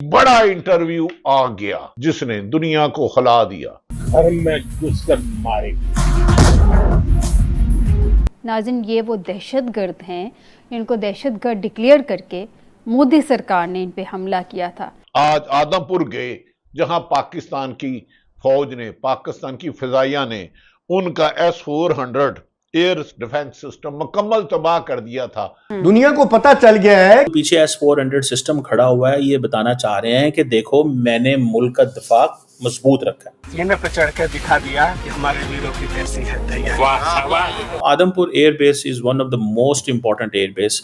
बड़ा इंटरव्यू आ गया जिसने दुनिया को हिला दिया। घर में घुसकर मारे। नाज़रीन, ये वो दहशतगर्द हैं इनको दहशतगर्द डिक्लेयर करके मोदी सरकार ने इन पे हमला किया था। आज आदमपुर गए जहां पाकिस्तान की फौज ने, पाकिस्तान की फिजाइया ने उनका S-400 एयर डिफेंस सिस्टम मुकम्मल तबाह कर दिया था। दुनिया को पता चल गया है। पीछे S-400 सिस्टम खड़ा हुआ है, ये बताना चाह रहे हैं कि देखो मैंने मुल्क का दिफा मजबूत रखा है। सीने पे चढ़ कर दिखा दिया कि हमारे वीरों की कैसी है तैयारी। Adampur air base is one of the most important air base.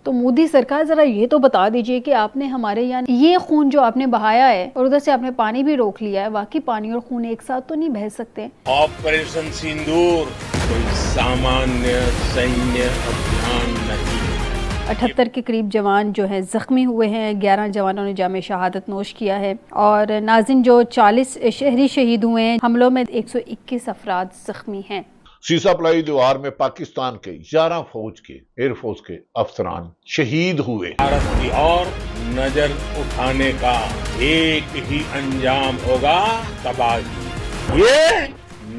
तो मोदी सरकार जरा ये तो बता दीजिए कि आपने हमारे यहाँ ये खून जो आपने बहाया है और उधर से आपने पानी भी रोक लिया है, वाकई पानी और खून एक साथ तो नहीं बह सकते। ऑपरेशन सिंदूर कोई सामान्य सैन्य अभियान नहीं। 78 के करीब जवान जो हैं ज़ख्मी हुए हैं, 11 जवानों ने जाम शहादत नोश किया है और नाज़रीन जो 40 शहरी शहीद हुए हैं, हमलों में 121 अफराद ज़ख्मी हैं। सीसा पलाई दीवार में पाकिस्तान के 11 फौज के एयरफोर्स के अफसरान शहीद हुए। भारत की ओर नजर उठाने का एक ही अंजाम होगा, तबाही। ये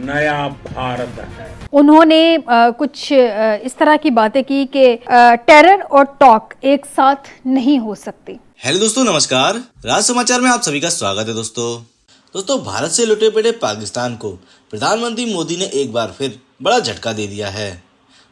नया भारत है। उन्होंने कुछ इस तरह की बातें की कि टेरर और टॉक एक साथ नहीं हो सकती। हेलो दोस्तों, नमस्कार। राज समाचार में आप सभी का स्वागत है। दोस्तों भारत से लुटे पड़े पाकिस्तान को प्रधानमंत्री मोदी ने एक बार फिर बड़ा झटका दे दिया है।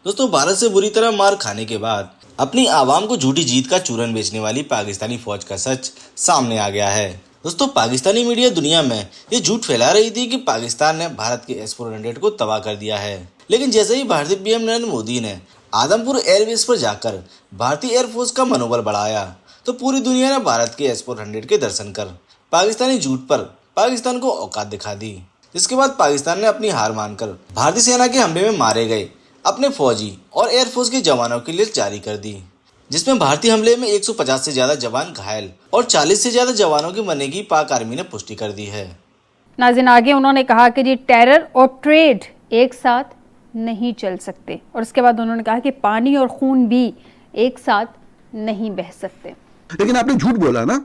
दोस्तों भारत से बुरी तरह मार खाने के बाद अपनी आवाम को झूठी जीत का चूरन बेचने वाली पाकिस्तानी फौज का सच सामने आ गया है। दोस्तों पाकिस्तानी मीडिया दुनिया में ये झूठ फैला रही थी कि पाकिस्तान ने भारत के S-400 को तबाह कर दिया है, लेकिन जैसे ही भारतीय पीएम नरेंद्र मोदी ने आदमपुर एयरबेस पर जाकर भारतीय एयरफोर्स का मनोबल बढ़ाया तो पूरी दुनिया ने भारत के S-400 के दर्शन कर पाकिस्तानी झूठ पर पाकिस्तान को औकात दिखा दी। जिसके बाद पाकिस्तान ने अपनी हार मानकर भारतीय सेना के हमले में मारे गए अपने फौजी और एयरफोर्स के जवानों की लिस्ट जारी कर दी, जिसमें भारतीय हमले में 150 से ज्यादा जवान घायल और 40 से ज्यादा जवानों के मरने की पाक आर्मी ने पुष्टि कर दी है। नाज़रीन आगे उन्होंने कहा कि जी टेरर और ट्रेड एक साथ नहीं चल सकते और उसके बाद उन्होंने कहा कि पानी और खून भी एक साथ नहीं बह सकते। लेकिन आपने झूठ बोला ना।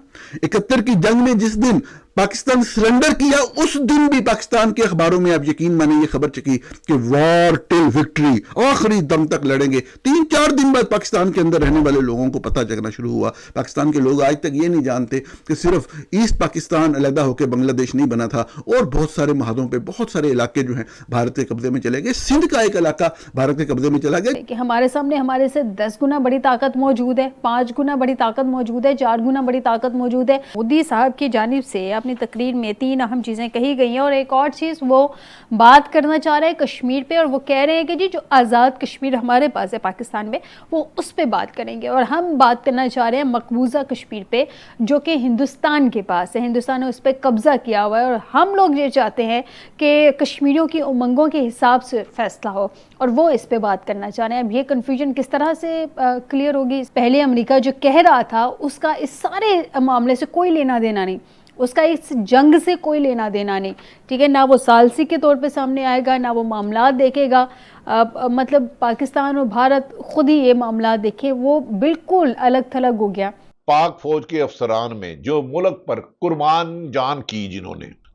71 की जंग में जिस दिन पाकिस्तान सरेंडर किया उस दिन भी पाकिस्तान के अखबारों में आप यकीन माने ये खबर चकी कि वॉर टिल विक्ट्री, आखिरी दम तक लड़ेंगे। 3-4 दिन बाद पाकिस्तान के अंदर रहने वाले लोगों को पता चलना शुरू हुआ। पाकिस्तान के लोग आज तक ये नहीं जानते कि सिर्फ ईस्ट पाकिस्तान अलग होकर बांग्लादेश नहीं बना था और बहुत सारे महादों पे बहुत सारे इलाके जो हैं भारत के कब्जे में चले गए। सिंध का एक इलाका भारत के कब्जे में चला गया। कि हमारे सामने हमारे से 10 गुना बड़ी ताकत मौजूद है, 5 गुना बड़ी ताकत मौजूद है, 4 गुना बड़ी ताकत मौजूद है। मोदी साहब की जानिब से अपनी तकरीर में 3 अहम चीज़ें कही गई हैं और एक और चीज़ वो बात करना चाह रहे हैं कश्मीर पे और वो कह रहे हैं कि जी जो आज़ाद कश्मीर हमारे पास है पाकिस्तान में वो उस पे बात करेंगे और हम बात करना चाह रहे हैं मकबूजा कश्मीर पे जो कि हिंदुस्तान के पास है। हिंदुस्तान ने उस पर कब्ज़ा किया हुआ है और हम लोग ये चाहते हैं कि कश्मीरियों की उमंगों के हिसाब से फैसला हो और वो इस पे बात करना चाह रहे हैं। अब ये कन्फ्यूजन किस तरह से क्लियर होगी? पहले अमेरिका जो कह रहा था उसका इस सारे मामले से कोई लेना देना नहीं, उसका इस जंग से कोई लेना देना नहीं, ठीक है ना। वो सालसी के तौर पे सामने आएगा, ना वो मामला देखेगा। मतलब पाकिस्तान और भारत खुद ही ये मामला देखे, वो बिल्कुल अलग थलग हो गया। पाक फौज के अफसरान में जो मुल्क पर कुर्बान जान की,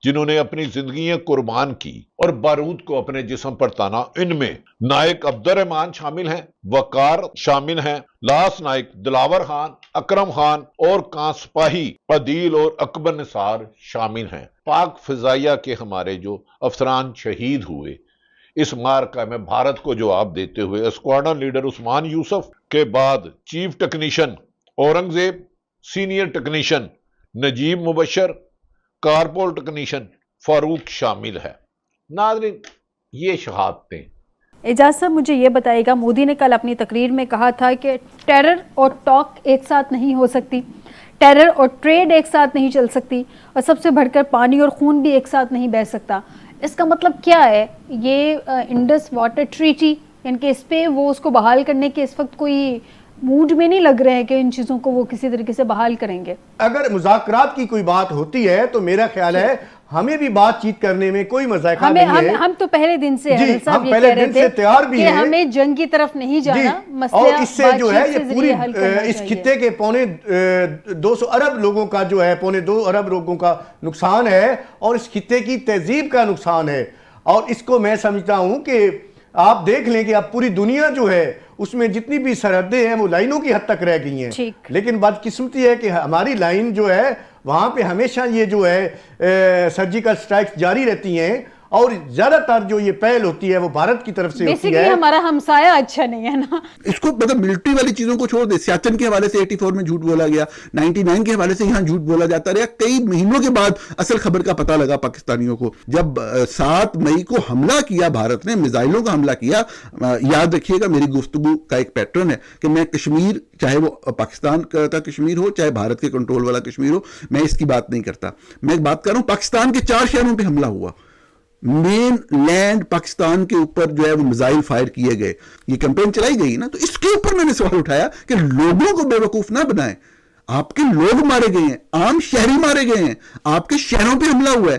जिन्होंने अपनी जिंदगियां कुर्बान की और बारूद को अपने जिस्म पर ताना, इनमें नायक अब्दुर्रहमान शामिल हैं, वकार शामिल हैं, लास नायक दिलावर खान, अकरम खान और कां सिपाही अदील और अकबर निसार शामिल हैं। पाक फिजाइया के हमारे जो अफसरान शहीद हुए इस मार्का में भारत को जवाब देते हुए स्क्वाड्रन लीडर उस्मान यूसुफ के बाद chief technician Aurangzeb, senior technician Najeeb Mubashar, corporal technician Farooq शामिल है। नाज़रीन ये शहादतें। एजाज साहब मुझे ये बताइएगा, मोदी ने कल अपनी तकरीर में कहा था कि टेरर और टॉक एक साथ नहीं हो सकती, टेरर और ट्रेड एक साथ नहीं चल सकती और सबसे बढ़कर पानी और खून भी एक साथ नहीं बह सकता। इसका मतलब क्या है? ये इंडस वाटर ट्रीटी इनके इस पे वो उसको बहाल करने के इस वक्त कोई मूड में नहीं लग रहे हैं कि इन चीज़ों को वो किसी तरीके से बहाल करेंगे। अगर मुज़ाकरात की कोई बात होती है तो मेरा ख्याल है ہمیں بھی بات چیت کرنے میں کوئی مذائقہ ہمیں نہیں ہے. ہم تو پہلے دن سے جی حضرت صاحب ہم یہ پہلے کہہ رہے دن تھے سے تیار بھی کہ ہیں ہمیں جنگ کی طرف نہیں جانا, مسئلہ اور اس سے جو ہے یہ پوری اس خطے خطے کے پونے 200 ارب لوگوں کا جو ہے پونے 2 ارب لوگوں کا نقصان ہے اور اس خطے کی تہذیب کا نقصان ہے. اور اس کو میں سمجھتا ہوں کہ آپ دیکھ لیں کہ اب پوری دنیا جو ہے اس میں جتنی بھی سرحدیں ہیں وہ لائنوں کی حد تک رہ گئی ہیں, لیکن بدقسمتی ہے کہ ہماری لائن جو ہے وہاں پہ ہمیشہ یہ جو ہے سرجیکل سٹرائکس جاری رہتی ہیں اور زیادہ تر جو یہ پہل ہوتی ہے وہ بھارت کی طرف سے ہوتی ہے. ہمارا ہمسایہ اچھا نہیں ہے نا. اس کو مطلب ملٹری والی چیزوں کو چھوڑ دے, سیاچن کے حوالے سے 84 میں جھوٹ بولا گیا, 99 کے حوالے سے یہاں جھوٹ بولا جاتا رہا. کئی مہینوں کے بعد اصل خبر کا پتہ لگا پاکستانیوں کو جب 7 مئی کو حملہ کیا بھارت نے, میزائلوں کا حملہ کیا. یاد رکھیے گا میری گفتگو کا ایک پیٹرن ہے کہ میں کشمیر, چاہے وہ پاکستان کا کشمیر ہو چاہے بھارت کے کنٹرول والا کشمیر ہو, میں اس کی بات نہیں کرتا. میں ایک بات کر رہا ہوں پاکستان کے 4 شہروں پہ حملہ ہوا, مین لینڈ پاکستان کے اوپر جو ہے وہ میزائل فائر کیے گئے. یہ کیمپین چلائی گئی نا, تو اس کے اوپر میں نے سوال اٹھایا کہ لوگوں کو بے وقوف نہ بنائیں. آپ کے لوگ مارے گئے ہیں, عام شہری مارے گئے ہیں, آپ کے شہروں پہ حملہ ہوا ہے,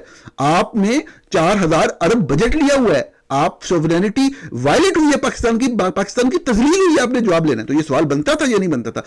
آپ نے 4000 ارب بجٹ لیا ہوا ہے, آپ سوورینٹی وائلیٹ ہوئی ہے پاکستان کی تذلیل ہوئی ہے, آپ نے جواب لینا ہے. تو یہ سوال بنتا تھا یا نہیں بنتا تھا؟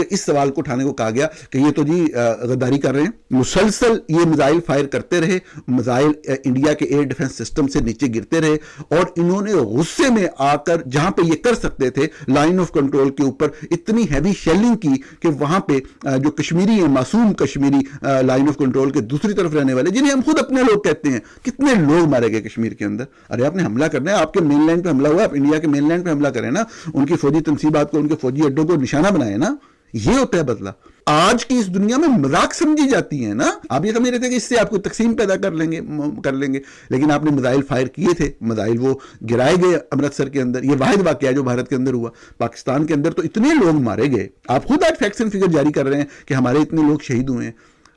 اس سوال کو اٹھانے کو کہا گیا کہ یہ تو جی غداری کر رہے ہیں. مسلسل یہ میزائل فائر کرتے رہے, میزائل انڈیا کے ایئر ڈیفنس سسٹم سے نیچے گرتے رہے, اور انہوں نے غصے میں آ کر جہاں پہ یہ کر سکتے تھے لائن آف کنٹرول کے اوپر اتنی ہیوی شیلنگ کی کہ وہاں پہ جو کشمیری ہیں, معصوم کشمیری لائن آف کنٹرول کے دوسری طرف رہنے والے, جنہیں ہم خود اپنے لوگ کہتے ہیں, کتنے لوگ مارے گئے کشمیر کے اندر. ارے آپ نے حملہ کرنا ہے, آپ کے مین لینڈ پہ حملہ ہوا, آپ انڈیا کے مین لینڈ پہ حملہ کریں نا, ان کی فوجی تنصیبات کو, ان کے فوجی اڈوں کو نشانہ بنائے نا. یہ ہوتا ہے بدلہ. آج کی اس دنیا میں مذاق سمجھی جاتی ہیں نا. آپ یہ سمجھ رہے تھے کہ اس سے آپ کو تقسیم پیدا کر لیں گے, لیکن آپ نے میزائل فائر کیے تھے, میزائل وہ گرائے گئے امرتسر کے اندر. یہ واحد واقعہ ہے جو بھارت کے اندر ہوا. پاکستان کے اندر تو اتنے لوگ مارے گئے, آپ خود آج فیکٹس اینڈ فگر جاری کر رہے ہیں کہ ہمارے اتنے لوگ شہید ہوئے ہیں.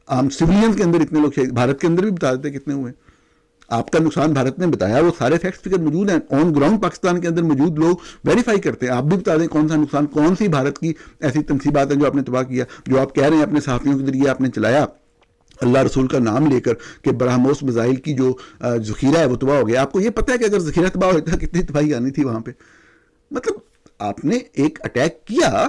عام سویلین کے اندر اتنے لوگ شہید, بھارت کے اندر بھی بتا دیتے کتنے ہوئے. آپ کا نقصان بھارت نے بتایا, وہ سارے فیکٹس فگر موجود ہیں آن گراؤنڈ پاکستان کے اندر موجود, لوگ ویریفائی کرتے ہیں. آپ بھی بتا دیں کون سا نقصان, کون سی بھارت کی ایسی تنصیبات ہیں جو آپ نے تباہ کیا, جو آپ کہہ رہے ہیں اپنے صحافیوں کے ذریعے آپ نے چلایا اللہ رسول کا نام لے کر کہ برہموس میزائل کی جو ذخیرہ ہے وہ تباہ ہو گیا. آپ کو یہ پتہ ہے کہ اگر ذخیرہ تباہ ہوتا کتنی تباہی آنی تھی وہاں پہ. مطلب آپ نے ایک اٹیک کیا,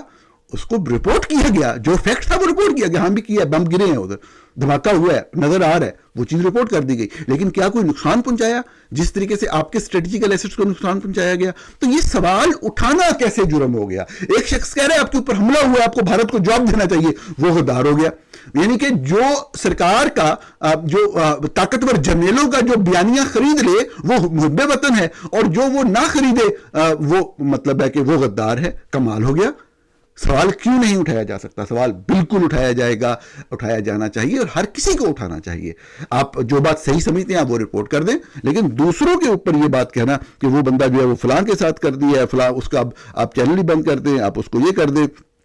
اس کو رپورٹ کیا گیا, جو فیکٹ تھا وہ رپورٹ کیا گیا, ہاں بھی کیا, بم گرے ہیں ادھر, دھماکہ ہوا ہے, نظر آ رہا ہے, وہ چیز رپورٹ کر دی گئی. لیکن کیا کوئی نقصان پہنچایا جس طریقے سے آپ کے اسٹریٹجیکل ایسٹس کو نقصان پہنچایا گیا؟ تو یہ سوال اٹھانا کیسے جرم ہو گیا؟ ایک شخص کہہ رہا ہے آپ کے اوپر حملہ ہوا ہے, آپ کو بھارت کو جواب دینا چاہیے, وہ غدار ہو گیا. یعنی کہ جو سرکار کا جو طاقتور جرنیلوں کا جو بیانیہ خرید لے وہ محب وطن ہے, اور جو وہ نہ خریدے وہ مطلب ہے کہ وہ غدار ہے. کمال ہو گیا. سوال کیوں نہیں اٹھایا جا سکتا؟ سوال بالکل اٹھایا جائے گا, اٹھایا جانا چاہیے, اور ہر کسی کو اٹھانا چاہیے. آپ جو بات صحیح سمجھتے ہیں آپ وہ رپورٹ کر دیں, لیکن دوسروں کے اوپر یہ بات کہنا کہ وہ بندہ جو ہے وہ فلاں کے ساتھ کر دیا ہے, فلاں اس کا آپ چینل ہی بند کر دیں, آپ اس کو یہ کر دیں,